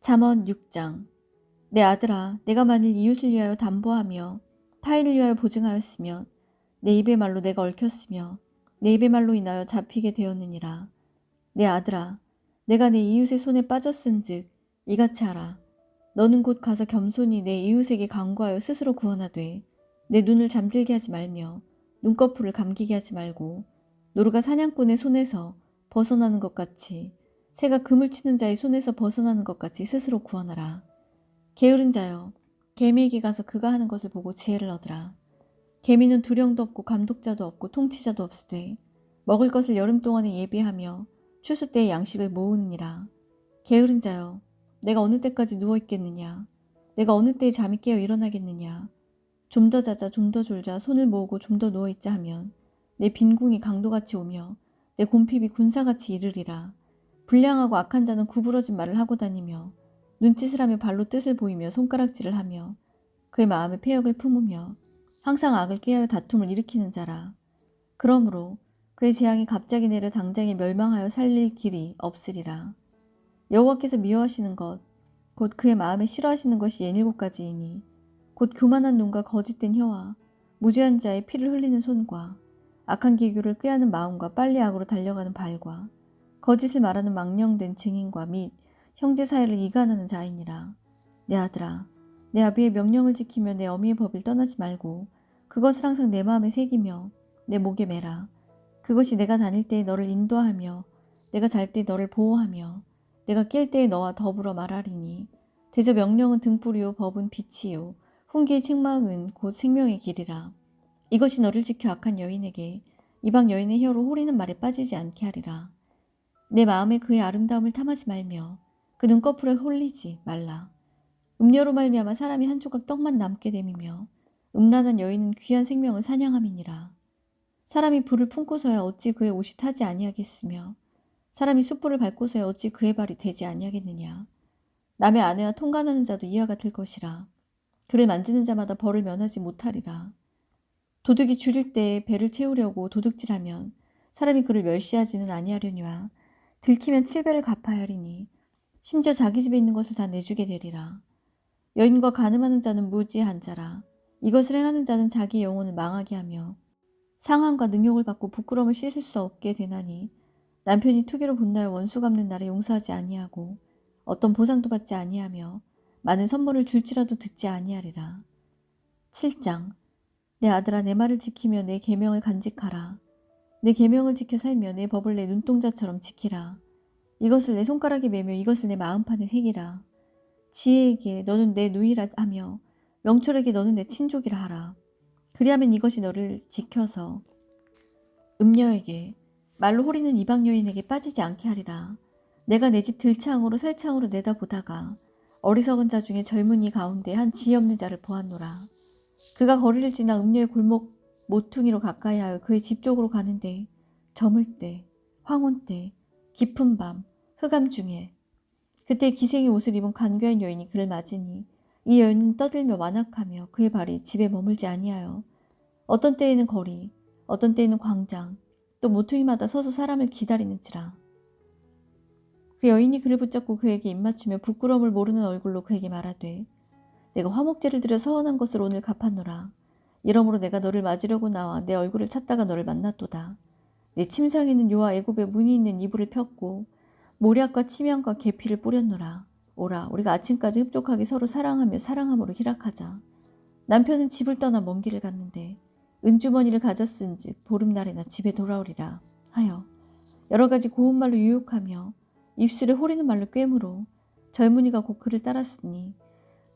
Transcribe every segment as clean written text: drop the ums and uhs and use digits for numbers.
잠언 6장. 내 아들아, 내가 만일 이웃을 위하여 담보하며 타인을 위하여 보증하였으면 내 입의 말로 내가 얽혔으며 내 입의 말로 인하여 잡히게 되었느니라. 내 아들아, 내가 내 이웃의 손에 빠졌은즉 이같이 하라. 너는 곧 가서 겸손히 내 이웃에게 간구하여 스스로 구원하되 내 눈을 잠들게 하지 말며 눈꺼풀을 감기게 하지 말고 노루가 사냥꾼의 손에서 벗어나는 것 같이 새가 그물 치는 자의 손에서 벗어나는 것 같이 스스로 구원하라. 게으른 자여, 개미에게 가서 그가 하는 것을 보고 지혜를 얻으라. 개미는 두령도 없고 감독자도 없고 통치자도 없으되 먹을 것을 여름 동안에 예비하며 추수 때에 양식을 모으느니라. 게으른 자여, 내가 어느 때까지 누워있겠느냐? 내가 어느 때에 잠이 깨어 일어나겠느냐? 좀 더 자자, 좀 더 졸자, 손을 모으고 좀 더 누워있자 하면 내 빈궁이 강도같이 오며 내 곰핍이 군사같이 이르리라. 불량하고 악한 자는 구부러진 말을 하고 다니며 눈짓을 하며 발로 뜻을 보이며 손가락질을 하며 그의 마음에 패역을 품으며 항상 악을 꾀하여 다툼을 일으키는 자라. 그러므로 그의 재앙이 갑자기 내려 당장에 멸망하여 살릴 길이 없으리라. 여호와께서 미워하시는 것, 곧 그의 마음에 싫어하시는 것이 67가지이니 곧 교만한 눈과 거짓된 혀와 무죄한 자의 피를 흘리는 손과 악한 기교를 꾀하는 마음과 빨리 악으로 달려가는 발과 거짓을 말하는 망령된 증인과 및 형제 사이를 이간하는 자이니라. 내 아들아, 내 아비의 명령을 지키며 내 어미의 법을 떠나지 말고 그것을 항상 내 마음에 새기며 내 목에 매라. 그것이 내가 다닐 때에 너를 인도하며 내가 잘 때 너를 보호하며 내가 깰 때에 너와 더불어 말하리니 대저 명령은 등불이요 법은 빛이요 훈계의 책망은 곧 생명의 길이라. 이것이 너를 지켜 악한 여인에게 이방 여인의 혀로 호리는 말에 빠지지 않게 하리라. 내 마음에 그의 아름다움을 탐하지 말며 그 눈꺼풀에 홀리지 말라. 음료로 말미암아 사람이 한 조각 떡만 남게 됨이며 음란한 여인은 귀한 생명을 사냥함이니라. 사람이 불을 품고서야 어찌 그의 옷이 타지 아니하겠으며 사람이 숯불을 밟고서야 어찌 그의 발이 되지 아니하겠느냐. 남의 아내와 통간하는 자도 이와 같을 것이라. 그를 만지는 자마다 벌을 면하지 못하리라. 도둑이 줄일 때에 배를 채우려고 도둑질하면 사람이 그를 멸시하지는 아니하려니와 들키면 7배를 갚아야 하리니 심지어 자기 집에 있는 것을 다 내주게 되리라. 여인과 간음하는 자는 무지한 자라. 이것을 행하는 자는 자기 영혼을 망하게 하며 상함과 능욕을 받고 부끄러움을 씻을 수 없게 되나니 남편이 투기로 분나여 원수 갚는 날에 용서하지 아니하고 어떤 보상도 받지 아니하며 많은 선물을 줄지라도 듣지 아니하리라. 7장. 내 아들아, 내 말을 지키며 내 계명을 간직하라. 내 계명을 지켜 살며 내 법을 내 눈동자처럼 지키라. 이것을 내 손가락에 매며 이것을 내 마음판에 새기라. 지혜에게 너는 내 누이라 하며 명철에게 너는 내 친족이라 하라. 그리하면 이것이 너를 지켜서 음녀에게 말로 호리는 이방 여인에게 빠지지 않게 하리라. 내가 내 집 들창으로 살창으로 내다보다가 어리석은 자 중에 젊은이 가운데 한 지혜 없는 자를 보았노라. 그가 거리를 지나 음녀의 골목 모퉁이로 가까이 하여 그의 집 쪽으로 가는데 저물 때, 황혼 때, 깊은 밤, 흑암 중에 그때 기생의 옷을 입은 간교한 여인이 그를 맞으니 이 여인은 떠들며 완악하며 그의 발이 집에 머물지 아니하여 어떤 때에는 거리, 어떤 때에는 광장, 또 모퉁이마다 서서 사람을 기다리는지라. 그 여인이 그를 붙잡고 그에게 입맞추며 부끄러움을 모르는 얼굴로 그에게 말하되 내가 화목제를 드려 서원한 것을 오늘 갚았노라. 이러므로 내가 너를 맞으려고 나와 내 얼굴을 찾다가 너를 만났도다. 내 침상에는 요와 애굽의 무늬 있는 이불을 폈고 모략과 침향과 계피를 뿌렸노라. 오라, 우리가 아침까지 흡족하게 서로 사랑하며 사랑함으로 희락하자. 남편은 집을 떠나 먼 길을 갔는데 은주머니를 가졌은즉 보름날에나 집에 돌아오리라 하여 여러 가지 고운 말로 유혹하며 입술에 호리는 말로 꿰므로 젊은이가 곧 그를 따랐으니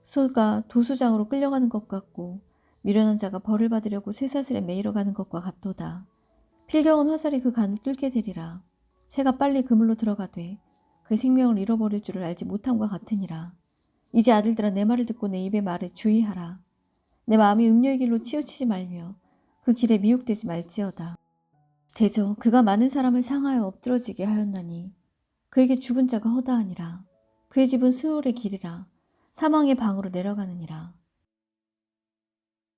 소가 도수장으로 끌려가는 것 같고 미련한 자가 벌을 받으려고 쇠사슬에 매이러 가는 것과 같도다. 필경은 화살이 그 간을 뚫게 되리라. 새가 빨리 그물로 들어가되 그의 생명을 잃어버릴 줄을 알지 못함과 같으니라. 이제 아들들아, 내 말을 듣고 내 입의 말에 주의하라. 내 마음이 음녀의 길로 치우치지 말며 그 길에 미혹되지 말지어다. 대저 그가 많은 사람을 상하여 엎드러지게 하였나니 그에게 죽은 자가 허다하니라. 그의 집은 스올의 길이라. 사망의 방으로 내려가느니라.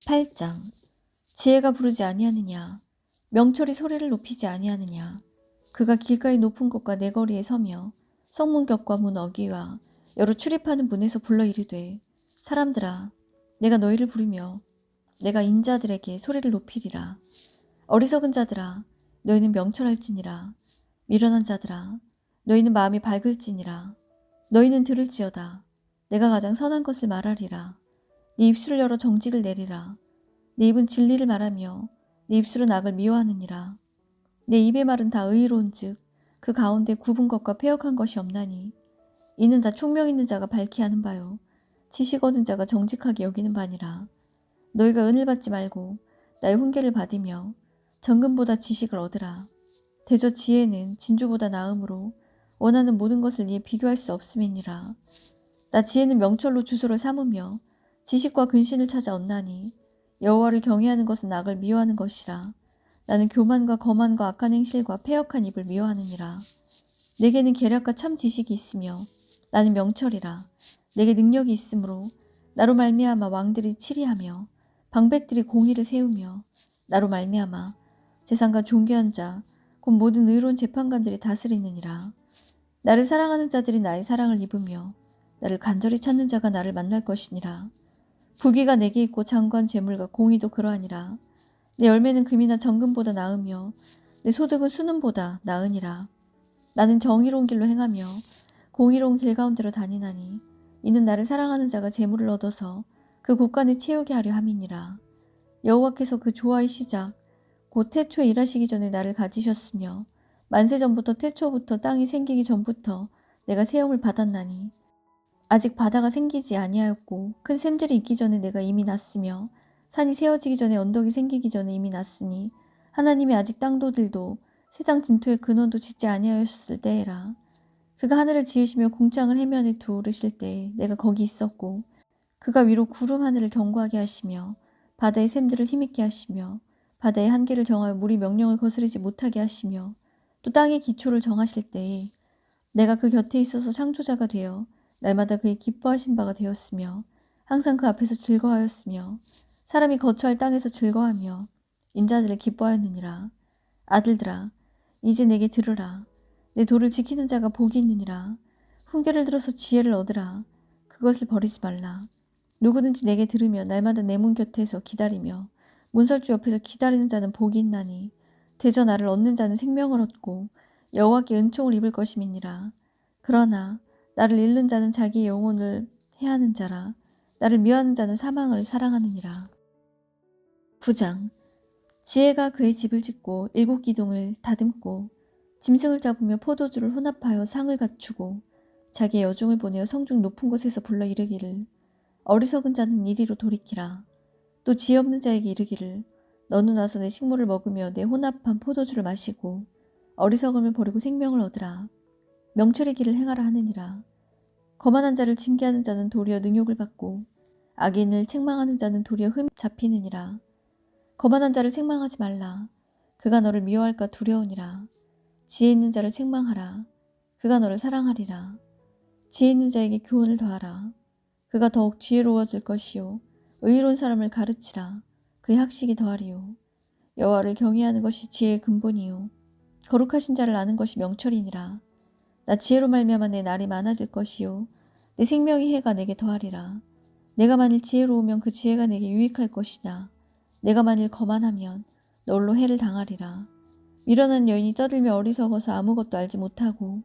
8장. 지혜가 부르지 아니하느냐. 명철이 소리를 높이지 아니하느냐. 그가 길가의 높은 곳과 내거리에 서며 성문 곁과 문 어귀와 여러 출입하는 문에서 불러 이르되 사람들아 내가 너희를 부르며 내가 인자들에게 소리를 높이리라. 어리석은 자들아 너희는 명철할지니라. 미련한 자들아 너희는 마음이 밝을지니라. 너희는 들을지어다. 내가 가장 선한 것을 말하리라. 네 입술을 열어 정직을 내리라. 내 입은 진리를 말하며 내 입술은 악을 미워하느니라. 내 입의 말은 다 의로운즉 그 가운데 굽은 것과 패역한 것이 없나니 이는 다 총명 있는 자가 밝히 하는 바요 지식 얻은 자가 정직하게 여기는 바니라. 너희가 은을 받지 말고 나의 훈계를 받으며 정금보다 지식을 얻으라. 대저 지혜는 진주보다 나음으로 원하는 모든 것을 이에 비교할 수 없음이니라. 나 지혜는 명철로 주소를 삼으며 지식과 근신을 찾아 얻나니 여호와를 경외하는 것은 악을 미워하는 것이라. 나는 교만과 거만과 악한 행실과 패역한 입을 미워하느니라. 내게는 계략과 참 지식이 있으며 나는 명철이라. 내게 능력이 있으므로 나로 말미암아 왕들이 치리하며 방백들이 공의를 세우며 나로 말미암아 재상과 존귀한 자 곧 모든 의로운 재판관들이 다스리느니라. 나를 사랑하는 자들이 나의 사랑을 입으며 나를 간절히 찾는 자가 나를 만날 것이니라. 부귀가 내게 있고 장관 재물과 공의도 그러하니라. 내 열매는 금이나 정금보다 나으며 내 소득은 수는보다 나으니라. 나는 정의로운 길로 행하며 공의로운 길 가운데로 다니나니 이는 나를 사랑하는 자가 재물을 얻어서 그 곳간에 채우게 하려 함이니라. 여호와께서 그 조화의 시작 곧 태초에 일하시기 전에 나를 가지셨으며 만세 전부터 태초부터 땅이 생기기 전부터 내가 세움을 받았나니 아직 바다가 생기지 아니하였고 큰 샘들이 있기 전에 내가 이미 났으며 산이 세워지기 전에 언덕이 생기기 전에 이미 났으니 하나님이 아직 땅도들도 세상 진토의 근원도 짓지 아니하였을 때에라. 그가 하늘을 지으시며 궁창을 해면에 두르실 때에 내가 거기 있었고 그가 위로 구름 하늘을 견고하게 하시며 바다의 샘들을 힘있게 하시며 바다의 한계를 정하여 물이 명령을 거스르지 못하게 하시며 또 땅의 기초를 정하실 때에 내가 그 곁에 있어서 창조자가 되어 날마다 그의 기뻐하신 바가 되었으며 항상 그 앞에서 즐거워하였으며 사람이 거처할 땅에서 즐거워하며 인자들을 기뻐하였느니라. 아들들아 이제 내게 들으라. 내 도를 지키는 자가 복이 있느니라. 훈계를 들어서 지혜를 얻으라. 그것을 버리지 말라. 누구든지 내게 들으며 날마다 내 문 곁에서 기다리며 문설주 옆에서 기다리는 자는 복이 있나니 대저 나를 얻는 자는 생명을 얻고 여호와께 은총을 입을 것임이니라. 그러나 나를 잃는 자는 자기의 영혼을 해하는 자라. 나를 미워하는 자는 사망을 사랑하느니라. 9장 지혜가 그의 집을 짓고 7기둥을 다듬고 짐승을 잡으며 포도주를 혼합하여 상을 갖추고 자기의 여종을 보내어 성중 높은 곳에서 불러 이르기를 어리석은 자는 이리로 돌이키라. 또 지혜 없는 자에게 이르기를 너는 와서 내 식물을 먹으며 내 혼합한 포도주를 마시고 어리석음을 버리고 생명을 얻으라. 명철의 길을 행하라 하느니라. 거만한 자를 징계하는 자는 도리어 능욕을 받고 악인을 책망하는 자는 도리어 흠 잡히느니라. 거만한 자를 책망하지 말라. 그가 너를 미워할까 두려우니라. 지혜 있는 자를 책망하라. 그가 너를 사랑하리라. 지혜 있는 자에게 교훈을 더하라. 그가 더욱 지혜로워질 것이요 의로운 사람을 가르치라. 그의 학식이 더하리요. 여호와를 경외하는 것이 지혜의 근본이요 거룩하신 자를 아는 것이 명철이니라. 나 지혜로 말미암아 내 날이 많아질 것이요 내 생명의 해가 내게 더하리라. 내가 만일 지혜로우면 그 지혜가 내게 유익할 것이다. 내가 만일 거만하면 널로 해를 당하리라. 미련한 여인이 떠들며 어리석어서 아무것도 알지 못하고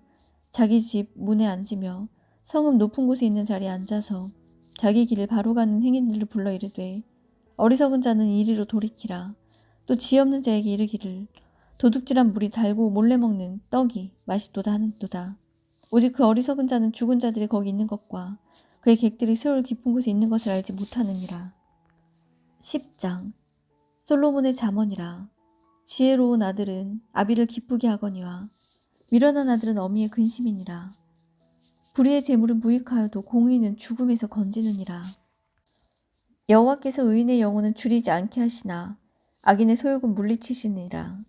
자기 집 문에 앉으며 성읍 높은 곳에 있는 자리에 앉아서 자기 길을 바로 가는 행인들을 불러 이르되 어리석은 자는 이리로 돌이키라. 또 지혜 없는 자에게 이르기를 도둑질한 물이 달고 몰래 먹는 떡이 맛있도다 하는도다. 오직 그 어리석은 자는 죽은 자들이 거기 있는 것과 그의 객들이 세월 깊은 곳에 있는 것을 알지 못하느니라. 10장 솔로몬의 잠언이라. 지혜로운 아들은 아비를 기쁘게 하거니와 미련한 아들은 어미의 근심이니라. 불의의 재물은 무익하여도 공의는 죽음에서 건지느니라. 여호와께서 의인의 영혼은 줄이지 않게 하시나 악인의 소욕은 물리치시니라.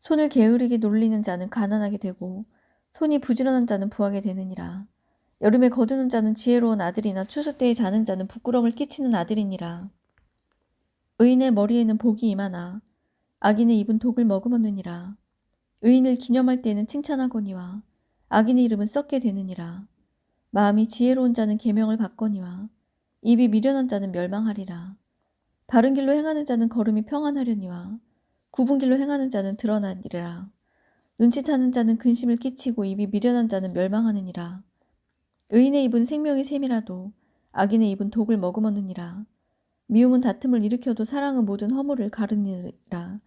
손을 게으르게 놀리는 자는 가난하게 되고 손이 부지런한 자는 부하게 되느니라. 여름에 거두는 자는 지혜로운 아들이나 추수 때에 자는 자는 부끄러움을 끼치는 아들이니라. 의인의 머리에는 복이 임하나 악인의 입은 독을 머금었느니라. 의인을 기념할 때에는 칭찬하거니와 악인의 이름은 썩게 되느니라. 마음이 지혜로운 자는 계명을 받거니와 입이 미련한 자는 멸망하리라. 바른 길로 행하는 자는 걸음이 평안하려니와 굽은 길로 행하는 자는 드러나리라. 눈치타는 자는 근심을 끼치고 입이 미련한 자는 멸망하느니라. 의인의 입은 생명의 샘이라도 악인의 입은 독을 머금었느니라. 미움은 다툼을 일으켜도 사랑은 모든 허물을 가르니라.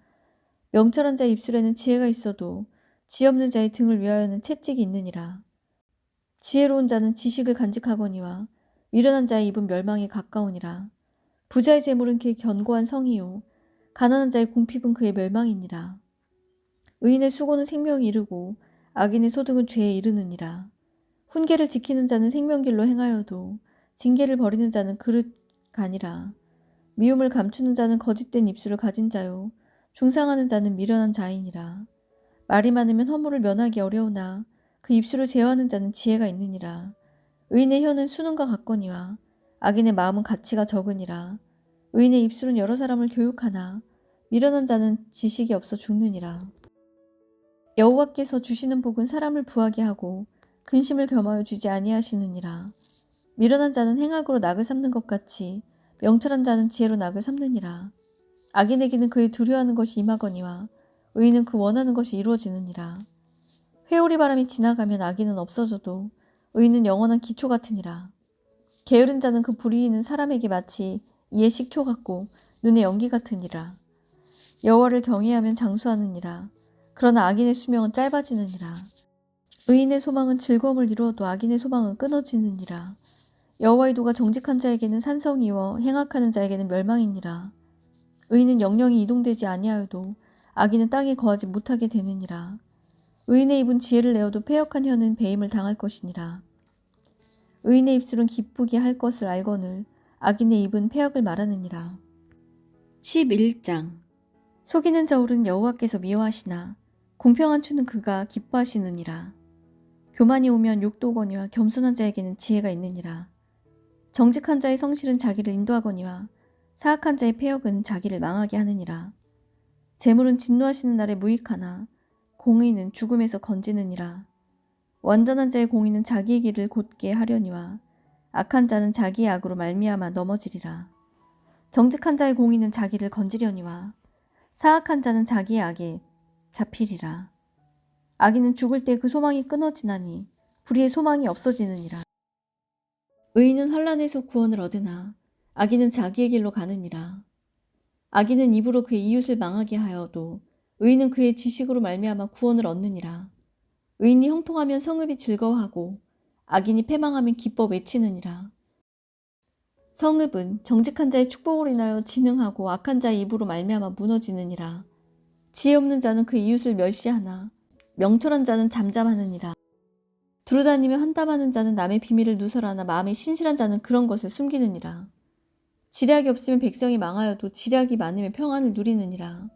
명철한 자의 입술에는 지혜가 있어도 지 없는 자의 등을 위하여는 채찍이 있느니라. 지혜로운 자는 지식을 간직하거니와 미련한 자의 입은 멸망에 가까우니라. 부자의 재물은 그의 견고한 성이요 가난한 자의 궁핍은 그의 멸망이니라. 의인의 수고는 생명에 이르고 악인의 소득은 죄에 이르느니라. 훈계를 지키는 자는 생명길로 행하여도 징계를 버리는 자는 그릇가니라. 미움을 감추는 자는 거짓된 입술을 가진 자요 중상하는 자는 미련한 자이니라. 말이 많으면 허물을 면하기 어려우나 그 입술을 제어하는 자는 지혜가 있느니라. 의인의 혀는 수능과 같거니와 악인의 마음은 가치가 적으니라. 의인의 입술은 여러 사람을 교육하나 미련한 자는 지식이 없어 죽느니라. 여호와께서 주시는 복은 사람을 부하게 하고 근심을 겸하여 주지 아니하시느니라. 미련한 자는 행악으로 낙을 삼는 것 같이 명철한 자는 지혜로 낙을 삼느니라. 악인에게는 그의 두려워하는 것이 임하거니와 의인은 그 원하는 것이 이루어지느니라. 회오리 바람이 지나가면 악인은 없어져도 의인은 영원한 기초 같으니라. 게으른 자는 그 불의는 사람에게 마치 이의 식초 같고 눈의 연기 같으니라. 여호와를 경외하면 장수하느니라. 그러나 악인의 수명은 짧아지느니라. 의인의 소망은 즐거움을 이루어도 악인의 소망은 끊어지느니라. 여호와의 도가 정직한 자에게는 산성이요 행악하는 자에게는 멸망이니라. 의인은 영영이 이동되지 아니하여도 악인은 땅에 거하지 못하게 되느니라. 의인의 입은 지혜를 내어도 패역한 혀는 배임을 당할 것이니라. 의인의 입술은 기쁘게 할 것을 알거늘 악인의 입은 패역을 말하느니라. 11장 속이는 저울은 여호와께서 미워하시나 공평한 추는 그가 기뻐하시느니라. 교만이 오면 욕도 오거니와 겸손한 자에게는 지혜가 있느니라. 정직한 자의 성실은 자기를 인도하거니와 사악한 자의 패역은 자기를 망하게 하느니라. 재물은 진노하시는 날에 무익하나 공의는 죽음에서 건지느니라. 완전한 자의 공의는 자기의 길을 곧게 하려니와 악한 자는 자기의 악으로 말미암아 넘어지리라. 정직한 자의 공의는 자기를 건지려니와 사악한 자는 자기의 악에 잡히리라. 악인은 죽을 때 그 소망이 끊어지나니 불의의 소망이 없어지느니라. 의인은 환난에서 구원을 얻으나 악인은 자기의 길로 가느니라. 악인은 입으로 그의 이웃을 망하게 하여도 의인은 그의 지식으로 말미암아 구원을 얻느니라. 의인이 형통하면 성읍이 즐거워하고 악인이 패망하면 기뻐 외치느니라. 성읍은 정직한 자의 축복으로 인하여 진흥하고 악한 자의 입으로 말미암아 무너지느니라. 지혜 없는 자는 그 이웃을 멸시하나 명철한 자는 잠잠하느니라. 두루다니며 한담하는 자는 남의 비밀을 누설하나 마음이 신실한 자는 그런 것을 숨기느니라. 지략이 없으면 백성이 망하여도 지략이 많으면 평안을 누리느니라.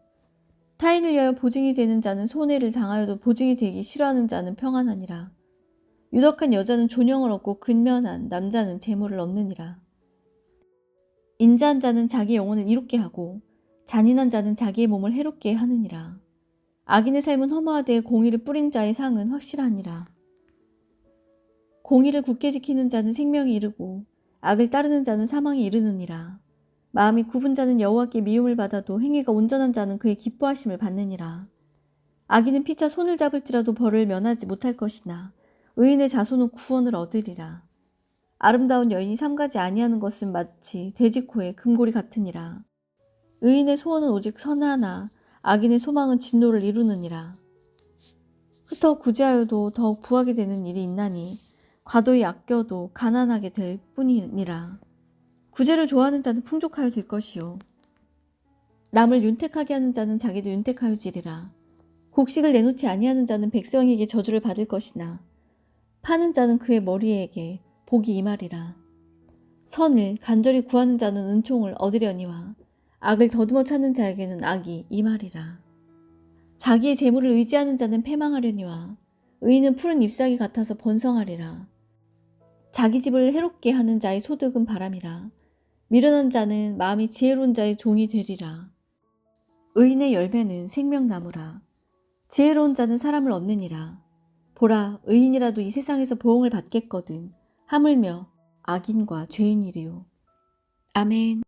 타인을 위하여 보증이 되는 자는 손해를 당하여도 보증이 되기 싫어하는 자는 평안하니라. 유덕한 여자는 존영을 얻고 근면한 남자는 재물을 얻느니라. 인자한 자는 자기 영혼을 이롭게 하고 잔인한 자는 자기의 몸을 해롭게 하느니라. 악인의 삶은 허무하되 공의를 뿌린 자의 상은 확실하니라. 공의를 굳게 지키는 자는 생명에 이르고 악을 따르는 자는 사망에 이르느니라. 마음이 굽은 자는 여호와께 미움을 받아도 행위가 온전한 자는 그의 기뻐하심을 받느니라. 악인은 피차 손을 잡을지라도 벌을 면하지 못할 것이나 의인의 자손은 구원을 얻으리라. 아름다운 여인이 삼가지 아니하는 것은 마치 돼지코의 금고리 같으니라. 의인의 소원은 오직 선하나 악인의 소망은 진노를 이루느니라. 흩어 구제하여도 더욱 부하게 되는 일이 있나니 과도히 아껴도 가난하게 될 뿐이니라. 구제를 좋아하는 자는 풍족하여질 것이요 남을 윤택하게 하는 자는 자기도 윤택하여지리라. 곡식을 내놓지 아니하는 자는 백성에게 저주를 받을 것이나 파는 자는 그의 머리에게 복이 임하리라. 선을 간절히 구하는 자는 은총을 얻으려니와 악을 더듬어 찾는 자에게는 악이 임하리라. 자기의 재물을 의지하는 자는 패망하려니와 의인은 푸른 잎사귀 같아서 번성하리라. 자기 집을 해롭게 하는 자의 소득은 바람이라. 미련한 자는 마음이 지혜로운 자의 종이 되리라. 의인의 열매는 생명나무라. 지혜로운 자는 사람을 얻느니라. 보라, 의인이라도 이 세상에서 보응을 받겠거든 하물며 악인과 죄인이리요. 아멘.